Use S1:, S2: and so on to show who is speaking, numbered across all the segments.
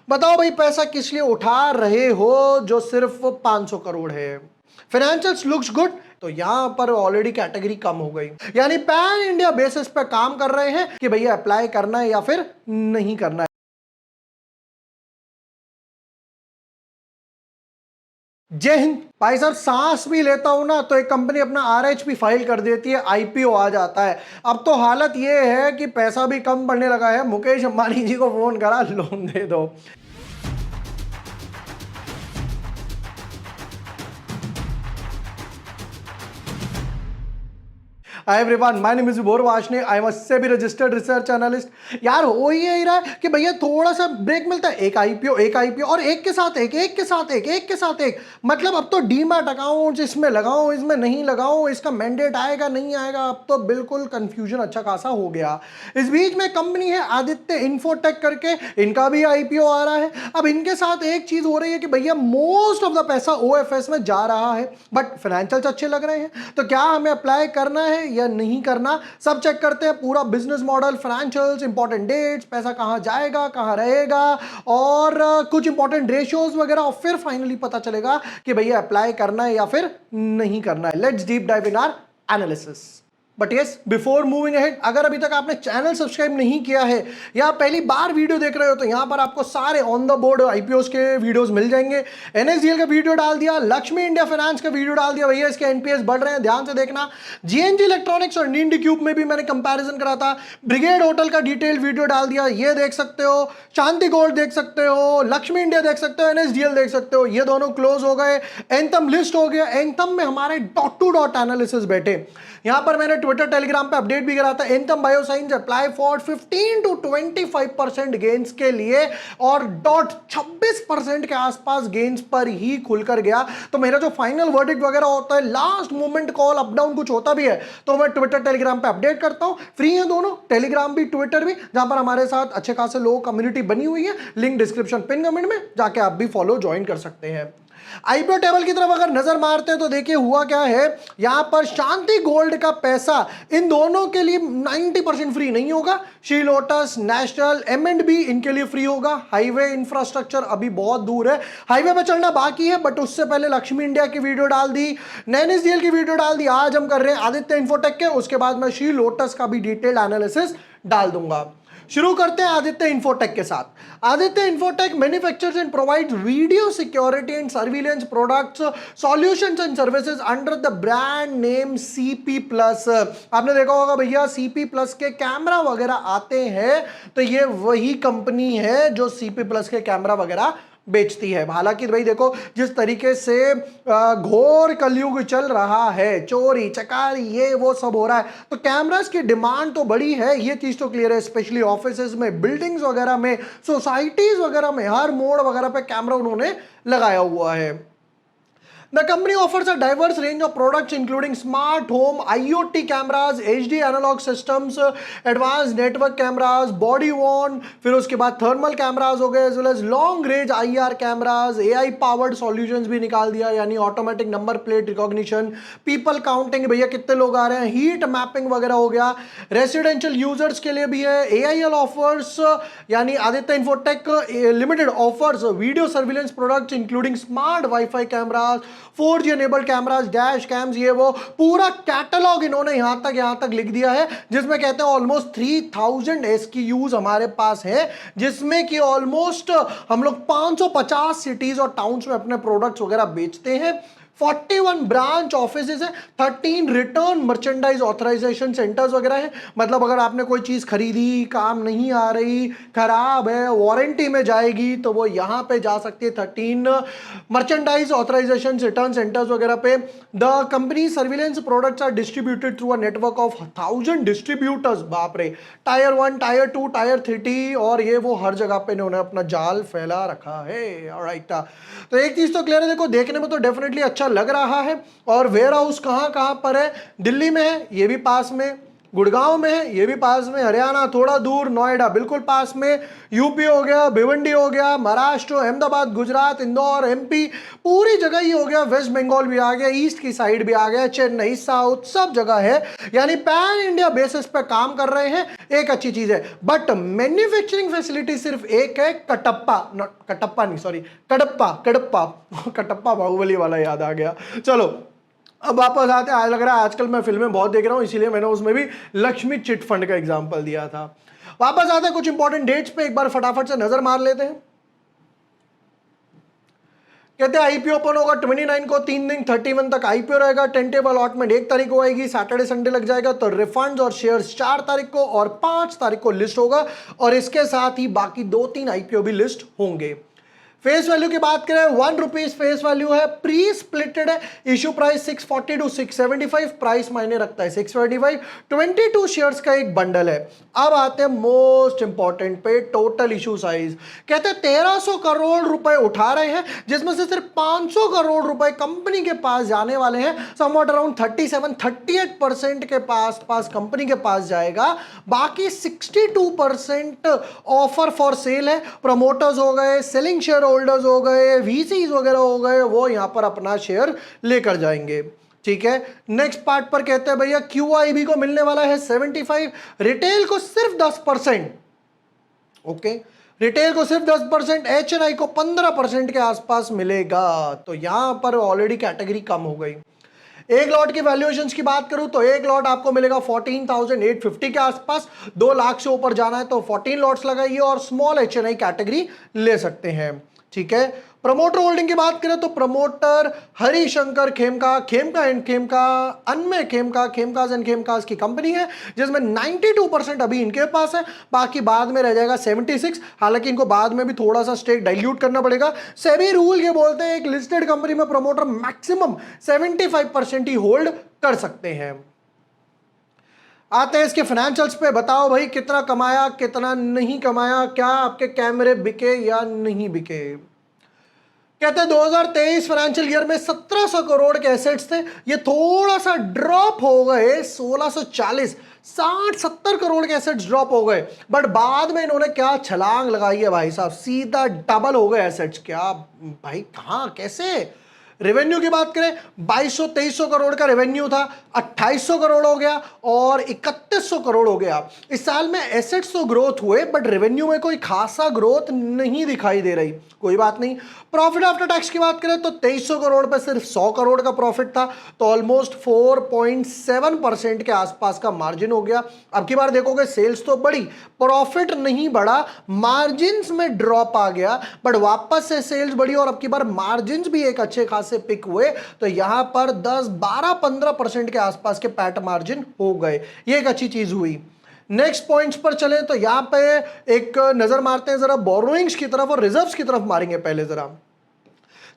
S1: बताओ भाई, पैसा किस लिए उठा रहे हो जो सिर्फ 500 करोड़ है? फाइनेंशियल्स लुक्स गुड, तो यहां पर ऑलरेडी कैटेगरी कम हो गई, यानी पैन इंडिया बेसिस पे काम कर रहे हैं कि भैया अप्लाई करना है या फिर नहीं करना है। जय हिंद भाई साहब, सांस भी लेता हूं ना तो एक कंपनी अपना आरएचपी फाइल कर देती है, आईपीओ आ जाता है। अब तो हालत ये है कि पैसा भी कम पड़ने लगा है, मुकेश अंबानी जी को फोन करा, लोन दे दो। Hi everyone, my name is Vibhor Varshney, I am a SEBI registered research analyst. यार हो ही यही रहा है कि भैया थोड़ा सा ब्रेक मिलता है, एक आईपीओ और एक के साथ एक के साथ एक के साथ एक। मतलब अब तो डीमैट अकाउंट इसमें लगाओ, इसमें नहीं लगाओ, इसका मैंडेट आएगा नहीं आएगा, अब तो बिल्कुल कंफ्यूजन अच्छा खासा हो गया। इस बीच में कंपनी है आदित्य इन्फोटेक करके, इनका भी आईपीओ आ रहा है। अब इनके साथ एक चीज हो रही है कि भैया मोस्ट ऑफ द पैसा ओएफएस में जा रहा है, बट फाइनेंशियल्स अच्छे लग रहे हैं, तो क्या हमें अप्लाई करना है या नहीं करना, सब चेक करते हैं। पूरा business model, financials, important dates, पैसा कहां जाएगा कहां रहेगा, और कुछ इंपॉर्टेंट रेशियोज वगैरह, और फिर फाइनली पता चलेगा कि भैया अप्लाई करना है या फिर नहीं करना है। Let's deep dive in our analysis. But yes, before moving ahead, अगर अभी तक आपने चैनल सब्सक्राइब नहीं किया है या पहली बार वीडियो देख रहे हो तो यहां पर आपको सारे ऑन द बोर्ड आईपीओस के वीडियोस मिल जाएंगे। एनएसडीएल का वीडियो डाल दिया, लक्ष्मी इंडिया फाइनेंस का वीडियो डाल दिया, भैया इसके एनपीएस बढ़ रहे हैं, ध्यान से देखना। जीएनजी इलेक्ट्रॉनिक्स और नींद क्यूब में भी मैंने कंपैरिजन करा था। ब्रिगेड होटल का डिटेल वीडियो डाल दिया, ये देख सकते हो। शांति गोल्ड देख सकते हो, लक्ष्मी इंडिया देख सकते हो, एनएसडीएल देख सकते हो, ये दोनों क्लोज हो गए। एंथम लिस्ट हो गया, एंथम में हमारे डॉट टू डॉट एनालिसिस बैठे। यहां पर मैंने ट्विटर टेलीग्राम पे अपडेट भी करा था, anthem bioscience apply for 15 to 25% gains के लिए, और डॉट 26% के आसपास गेन्स पर ही खुलकर गया। तो मेरा जो फाइनल वर्डिक्ट वगैरह होता है, last moment call up down कुछ होता भी है, तो मैं ट्विटर टेलीग्राम पे अपडेट करता हूं। फ्री है दोनों, टेलीग्राम भी ट्विटर भी, जहां पर हमारे साथ अच्छे खासे लोग कम्युनिटी बनी हुई है। लिंक डिस्क्रिप्शन पिन कमेंट में, जाके आप भी फॉलो ज्वाइन कर सकते हैं। आईपीओ टेबल की तरफ अगर नजर मारते हैं तो देखिए हुआ क्या है, यहां पर शांति गोल्ड का पैसा इन दोनों के लिए 90% फ्री नहीं होगा। श्री लोटस, नेशनल, एम&बी इनके लिए फ्री होगा। हाईवे इंफ्रास्ट्रक्चर अभी बहुत दूर है, हाईवे पे चलना बाकी है, बट उससे पहले लक्ष्मी इंडिया की वीडियो डाल दी, एनएसडीएल की वीडियो डाल दी, आज हम कर रहे हैं आदित्य इन्फोटेक के, उसके बाद मैं श्री लोटस का भी डिटेल्ड एनालिसिस डाल दूंगा। शुरू करते हैं आदित्य इन्फोटेक के साथ। Aditya Infotech manufactures and provides video security and surveillance products, solutions and services under the brand name CP plus. आपने देखा होगा भैया, सीपी प्लस के कैमरा वगैरह आते हैं, तो ये वही कंपनी है जो सीपी प्लस के कैमरा वगैरह बेचती है। हालांकि भाई देखो, जिस तरीके से घोर कलयुग चल रहा है, चोरी चकारी ये वो सब हो रहा है, तो कैमरास की डिमांड तो बड़ी है, ये चीज तो क्लियर है। स्पेशली ऑफिसेज में, बिल्डिंग्स वगैरह में, सोसाइटीज वगैरह में, हर मोड़ वगैरह पे कैमरा उन्होंने लगाया हुआ है। The company offers a diverse range of products including smart home, IoT cameras, HD analog systems, advanced network cameras, body worn, फिर उसके बाद thermal cameras हो गए, as well as long range IR cameras, AI powered solutions भी निकाल दिया, यानी automatic number plate recognition, people counting भैया कितने लोग आ रहे हैं, heat mapping वगैरह हो गया। रेसिडेंशियल यूजर्स के लिए भी है। AIL ऑफर्स, यानी Aditya infotech limited offers video surveillance products including smart wifi cameras, 4G enabled cameras, dash camps, ये वो पूरा कैटलॉग इन्होंने यहां तक लिख दिया है, जिसमें कहते हैं ऑलमोस्ट 3000 SKUs हमारे पास है, जिसमें कि ऑलमोस्ट हम लोग 550 सिटीज और टाउन्स में अपने प्रोडक्ट्स वगैरह बेचते हैं। 41 ब्रांच ऑफिस है, 13 रिटर्न मर्चेंडाइज ऑथराइजेशन सेंटर्स वगैरह है। मतलब अगर आपने कोई चीज खरीदी, काम नहीं आ रही, खराब है, वारंटी में जाएगी, तो वो यहां पे जा सकती है 13 मर्चेंडाइज ऑथराइजेशन रिटर्न सेंटर्स वगैरह पे। The company surveillance products are distributed through a network of 1000 distributors. बाप रे, टायर 1, टायर 2, टायर 3, और ये वो हर जगह पे इन्होंने अपना जाल फैला रखा है। ऑलराइट, तो एक चीज तो क्लियर है, देखो देखने में तो डेफिनेटली अच्छा लग रहा है। और वेयर हाउस कहां कहां पर है, दिल्ली में है, ये भी पास में, गुड़गांव में है, ये भी पास में, हरियाणा थोड़ा दूर, नोएडा बिल्कुल पास में, यूपी हो गया, भिवंडी हो गया, महाराष्ट्र, अहमदाबाद, गुजरात, इंदौर, एमपी, पूरी जगह ही हो गया, वेस्ट बंगाल भी आ गया, ईस्ट की साइड भी आ गया, चेन्नई, साउथ, सब जगह है। यानी पैन इंडिया बेसिस पे काम कर रहे हैं, एक अच्छी चीज है। बट मैन्युफैक्चरिंग फैसिलिटी सिर्फ एक है, कटप्पा, कटप्पा नहीं, सॉरी, कडप्पा, कडप्पा कटप्पा बाहुबली वाला याद आ गया। चलो अब वापस आते हैं, लग रहा है आजकल मैं फिल्में बहुत देख रहा हूं, इसीलिए मैंने उसमें भी लक्ष्मी चिट फंड का एग्जांपल दिया था। वापस आते हैं कुछ इंपॉर्टेंट डेट्स पे, एक बार फटाफट से नजर मार लेते हैं। कहते हैं आईपीओ ओपन होगा 29 को, 3 दिन 31 तक आईपीओ रहेगा, टेंटेबल अलॉटमेंट 1 तारीख को आएगी, सैटरडे संडे लग जाएगा, तो रिफंड्स और शेयर्स 4 तारीख को और 5 तारीख को लिस्ट होगा, और इसके साथ ही बाकी 2-3 आईपीओ भी लिस्ट होंगे। फेस वैल्यू की बात करें, ₹1 फेस वैल्यू है, प्री स्प्लिटेड है, इशू प्राइस 640 टू 675, प्राइस मायने रखता है 625, 22 शेयर्स का एक बंडल है। अब आते हैं मोस्ट इंपॉर्टेंट पे, टोटल इशू साइज। कहते हैं 1300 करोड़ रुपए उठा रहे हैं, जिसमें से सिर्फ 500 करोड़ रुपए कंपनी के पास जाने वाले हैं, समवॉट अराउंड 37-38% के पास कंपनी के पास जाएगा, बाकी 62% ऑफर फॉर सेल है, प्रमोटर्स हो गए, सेलिंग शेयर होल्डर्स हो गए, वीसीज वगैरह हो गए, वो यहां पर अपना शेयर लेकर जाएंगे। ठीक है, नेक्स्ट पार्ट पर कहते हैं भैया क्यूआईबी को मिलने वाला है 75, रिटेल को सिर्फ 10%, ओके, रिटेल को सिर्फ 10%, एचएनआई को 15% के आसपास मिलेगा, तो यहां पर ऑलरेडी कैटेगरी कम हो गई। एक लॉट की वैल्यूएशंस की बात करूं तो एक लॉट आपको मिलेगा 14,850 के आसपास, 2 लाख से ऊपर जाना है तो 14 लॉट्स लगाइए और स्मॉल एचएनआई कैटेगरी ले सकते हैं। ठीक है, प्रमोटर होल्डिंग की बात करें तो promoter Harishankar Khemka, Khemka and Khemka, Anmay Khemka, Khemkas and Khemkas की कंपनी है, जिसमें 92% अभी इनके पास है, बाकी बाद में रह जाएगा 76, हालांकि इनको बाद में भी थोड़ा सा स्टेक डाइल्यूट करना पड़ेगा। सेबी रूल ये बोलते हैं एक लिस्टेड कंपनी में प्रमोटर मैक्सिमम 75% ही होल्ड कर सकते हैं। आते हैं इसके फाइनेंशियल्स पे, बताओ भाई कितना कमाया कितना नहीं कमाया, क्या आपके कैमरे बिके या नहीं बिके। कहते हैं 2023 फाइनेंशियल ईयर में 1700 करोड़ के एसेट्स थे, ये थोड़ा सा ड्रॉप हो गए 1640, 60-70 करोड़ के एसेट्स ड्रॉप हो गए, बट बाद में इन्होंने क्या छलांग लगाई है भाई साहब, सीधा डबल हो गए एसेट्स। क्या भाई, कहां, कैसे। रेवेन्यू की बात करें 2200-2300 करोड़ का रेवेन्यू था, 2800 करोड़ हो गया और 3100 करोड़ हो गया। इस साल में एसेट्स तो ग्रोथ हुए बट रेवेन्यू में कोई खासा ग्रोथ नहीं दिखाई दे रही, कोई बात नहीं। प्रॉफिट आफ्टर टैक्स की बात करें तो 2300 करोड़ पे सिर्फ 100 करोड़ का प्रॉफिट था, तो ऑलमोस्ट 4.7% के आसपास का मार्जिन हो गया। अब की बार देखोगे सेल्स तो बढ़ी, प्रॉफिट नहीं बढ़ा, मार्जिन में ड्रॉप आ गया, बट वापस से सेल्स बढ़ी और अब की बार मार्जिन भी एक अच्छे खासे पिक हुए, तो यहां पर 10-12-15% के आसपास के पैट मार्जिन हो गए, ये एक अच्छी चीज हुई। नेक्स्ट पॉइंट्स पर चले तो यहां पे एक नजर मारते हैं जरा बोरोइंग्स की तरफ और रिजर्व्स की तरफ मारेंगे पहले जरा।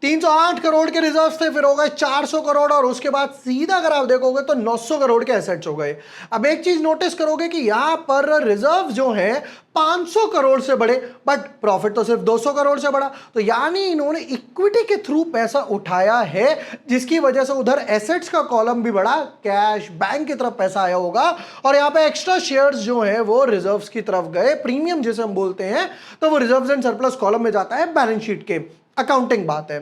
S1: 308 करोड़ के रिजर्व्स थे, फिर हो गए 400 करोड़ और उसके बाद सीधा अगर आप देखोगे तो 900 करोड़ के एसेट्स हो गए। अब एक चीज नोटिस करोगे कि यहां पर रिजर्व जो है 500 करोड़ से बढ़े बट प्रॉफिट तो सिर्फ 200 करोड़ से बढ़ा, तो यानी इन्होंने इक्विटी के थ्रू पैसा उठाया है, जिसकी वजह से उधर एसेट्स का कॉलम भी बढ़ा, कैश बैंक की तरफ पैसा आया होगा, और यहां पे एक्स्ट्रा शेयर्स जो है वो रिजर्व्स की तरफ गए, प्रीमियम जिसे हम बोलते हैं, तो वो रिजर्व्स एंड सरप्लस कॉलम में जाता है, बैलेंस शीट के अकाउंटिंग बात है।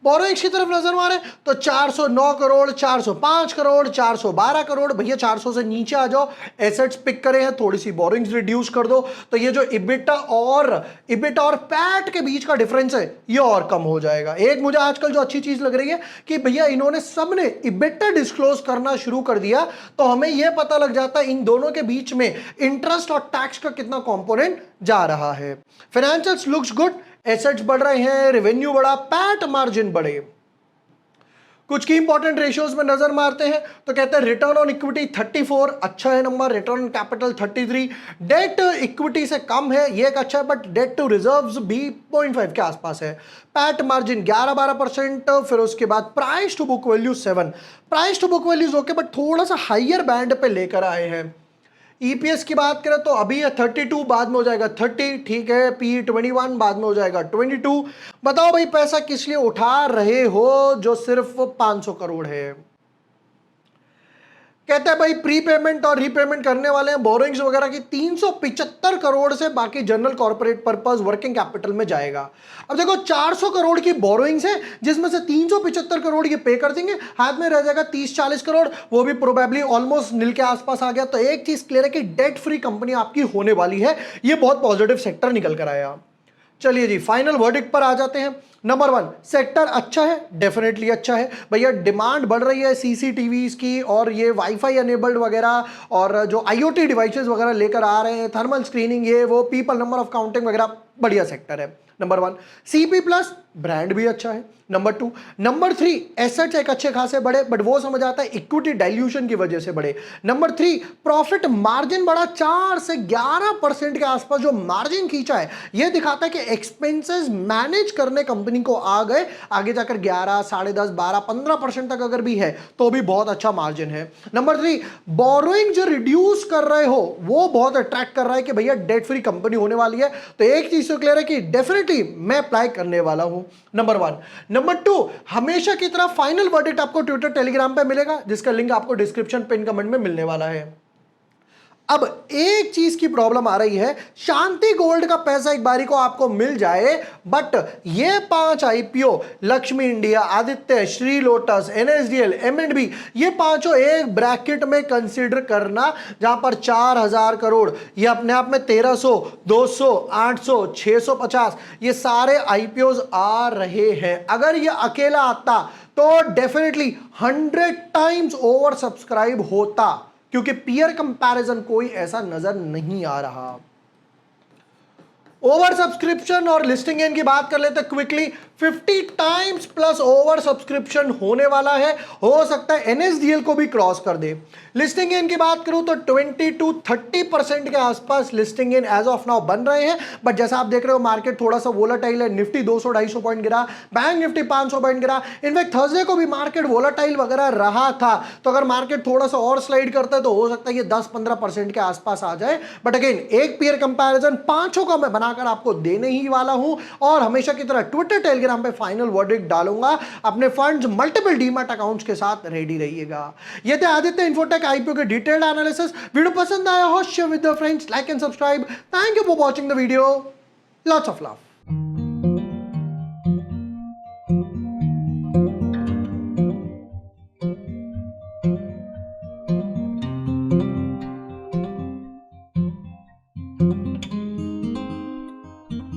S1: बोरोइंग्स की तरफ नजर मारे तो 409 करोड़, 405 करोड़, 412 करोड़, भैया 400 से नीचे आ जाओ, एसेट्स पिक करे हैं, थोड़ी सी बोरोइंग्स रिड्यूस कर दो, तो ये जो इबिटा और पैट के बीच का डिफरेंस है ये और कम हो जाएगा। एक मुझे आजकल जो अच्छी चीज लग रही है कि भैया इन्होंने सबने इबिटा डिस्क्लोज करना शुरू कर दिया, तो हमें यह पता लग जाता है इन दोनों के बीच में इंटरेस्ट और टैक्स का कितना कंपोनेंट जा रहा है। फाइनेंशियल्स लुक्स गुड, एसेट्स बढ़ रहे हैं, रेवेन्यू बढ़ा, पैट मार्जिन बढ़े। कुछ की इंपॉर्टेंट रेशियोज में नजर मारते हैं तो कहते हैं रिटर्न ऑन इक्विटी 34, अच्छा है number, return on capital 33, debt equity से कम है, ये एक अच्छा है, बट डेट टू रिजर्व्स भी 0.5 के आसपास है। पैट मार्जिन 11-12%, फिर उसके बाद price to book value 7, price to book values okay but थोड़ा सा हाइयर बैंड पे लेकर आए हैं। ईपीएस की बात करें तो अभी है 32, बाद में हो जाएगा 30, ठीक है, पी 21, बाद में हो जाएगा 22। बताओ भाई पैसा किस लिए उठा रहे हो जो सिर्फ 500 करोड़ है। कहते हैं भाई प्रीपेमेंट और रीपेमेंट करने वाले हैं बोरोइंग्स वगैरह की 375 करोड़ से बाकी general corporate purpose working capital में जाएगा। अब देखो 400 करोड़ की बोरोइंग्स है जिसमें से 375 करोड़ ये पे कर देंगे, हाथ में रह जाएगा 30-40 करोड़, वो भी प्रोबेबली ऑलमोस्ट नील के आसपास आ गया। तो एक चीज क्लियर है कि डेट फ्री कंपनी आपकी होने वाली है। ये बहुत पॉजिटिव सेक्टर निकल कर आया। चलिए जी फाइनल वर्डिक्ट पर आ जाते हैं। नंबर 1, सेक्टर अच्छा है, डेफिनेटली अच्छा है भैया। डिमांड बढ़ रही है सीसीटीवीज की और ये वाईफाई एनेबल्ड वगैरह और जो आईओटी डिवाइसेस वगैरह लेकर आ रहे हैं, थर्मल स्क्रीनिंग, ये वो, पीपल नंबर ऑफ काउंटिंग वगैरह, बढ़िया सेक्टर है। नंबर 1 सीपी प्लस ब्रांड भी अच्छा है। नंबर 2, नंबर 3 एसेट्स एक अच्छे खासे बढ़े, बट वो समझ आता है इक्विटी डाइल्यूशन की वजह से बढ़े। नंबर 3 प्रॉफिट मार्जिन बढ़ा, 4 से 11% के आसपास जो मार्जिन खींचा है, ये दिखाता है कि एक्सपेंसेस मैनेज करने कंपनी को आ गए। आगे जाकर 11, 10.5, 12, 15% तक अगर भी है तो भी बहुत अच्छा मार्जिन है। नंबर 3 बोरोइंग जो रिड्यूस कर रहे हो वो बहुत अट्रैक्ट कर रहा है कि भैया डेट फ्री कंपनी होने वाली है। तो एक चीज तो क्लियर है कि डेफिनेटली मैं अप्लाई करने वाला हूं। नंबर 1। नंबर 2, हमेशा की तरह फाइनल वर्डिक्ट आपको ट्विटर टेलीग्राम पे मिलेगा, जिसका लिंक आपको डिस्क्रिप्शन पिन कमेंट में मिलने वाला है। अब एक चीज की प्रॉब्लम आ रही है, शांति गोल्ड का पैसा एक बारी को आपको मिल जाए, बट ये 5 IPO Lakshmi India, Aditya, Shri Lotus, NSDL, M and B, ये पांचों एक ब्रैकेट में कंसीडर करना, जहां पर 4000 करोड़, ये अपने आप में 1300, 200, 800, 650, ये सारे आईपीओ आ रहे हैं। अगर ये अकेला आता तो डेफिनेटली 100 टाइम्स ओवर सब्सक्राइब होता, क्योंकि पीयर कंपैरिजन कोई ऐसा नजर नहीं आ रहा। ओवर सब्सक्रिप्शन और लिस्टिंग गेन की बात कर लेते हैं quickly. 50 times plus over subscription होने वाला है, हो सकता है एनएसडीएल को भी क्रॉस कर दे। लिस्टिंग गेन की बात करूं तो 20 to 30% के आसपास listing gain as of now बन रहे हैं, बट जैसा आप देख रहे हो मार्केट थोड़ा सा वोलाटाइल है। निफ्टी 200-250 पॉइंट गिरा, बैंक निफ्टी 500 पॉइंट गिरा। इनफैक्ट थर्सडे को भी मार्केट वोलाटाइल वगैरह रहा था, तो अगर मार्केट थोड़ा सा और स्लाइड करता है तो हो सकता है ये 10-15% के आसपास आ जाए। बट अगेन एक पीयर कंपैरिजन पांचों का मैं बनाकर आपको देने ही वाला हूं, और हमेशा की तरह ट्विटर टेलीग्राम पे फाइनल वर्डिक्ट डालूंगा। अपने फंड्स मल्टीपल डीमैट अकाउंट्स के साथ रेडी रहिएगा। ये थे आदित्य इन्फोटेक आईपीओ के डिटेल्ड एनालिसिस। वीडियो पसंद आया हो share with your friends, like and subscribe. Thank you for watching the video. Lots of love.